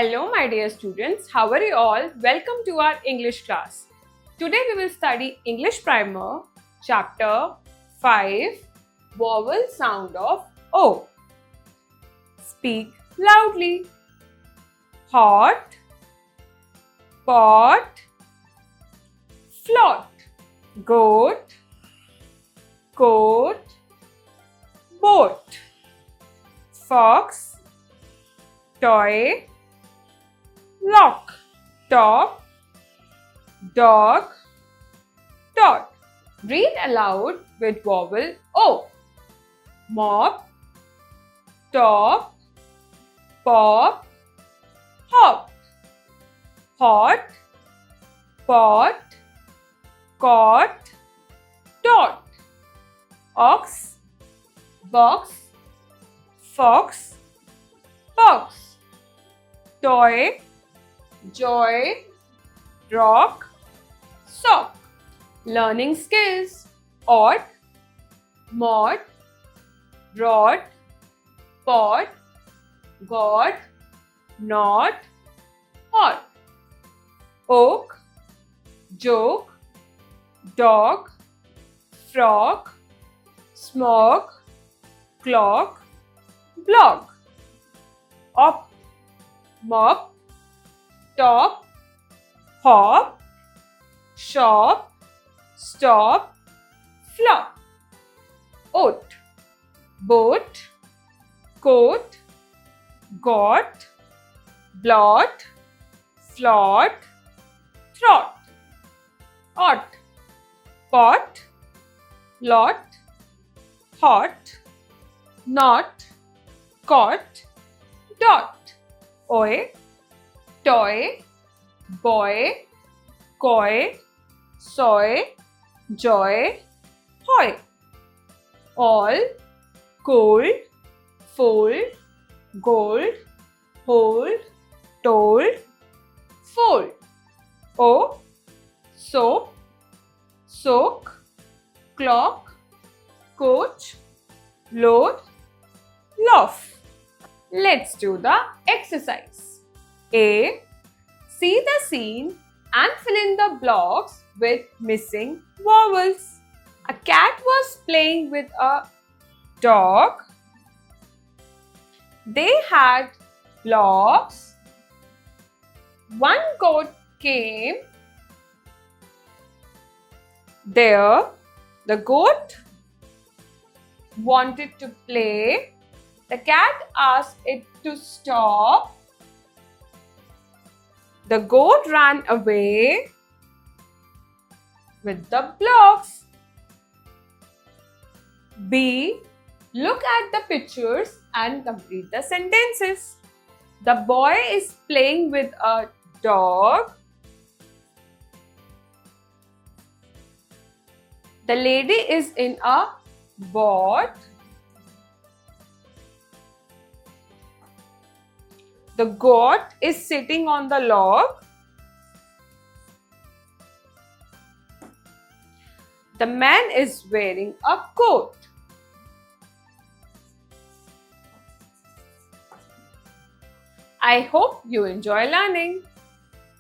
Hello, my dear students. How are you all? Welcome to our English class. Today we will study English Primer, Chapter 5, Vowel Sound of O. Speak loudly. Hot, pot, float, goat, coat, boat, fox, toy, lock, top, dog, dot. Read aloud with vowel O. Mop, top, pop, hop, hot, pot, cot, dot. Ox, box, fox, box. Toy, joy, rock, sock. Learning skills: odd, mod, rod, pod, god, not, hot. Oak, joke, dog, frog, smog, clock, blog. Up, mop, top, hop, shop, stop, flop. Oat, boat, coat, got, blot, flot, trot. Hot, pot, lot, hot, not, caught, dot. Oi, toy, boy, coy, soy, joy, hoy. All, cold, fold, gold, hold, told, fold. O, soap, soak, clock, coach, load, loaf. Let's do the exercise. A. See the scene and fill in the blocks with missing vowels. A cat was playing with a dog. They had blocks. One goat came. There, the goat wanted to play. The cat asked it to stop. The goat ran away with the blocks. B. Look at the pictures and complete the sentences. The boy is playing with a dog. The lady is in a boat. The goat is sitting on the log. The man is wearing a coat. I hope you enjoy learning.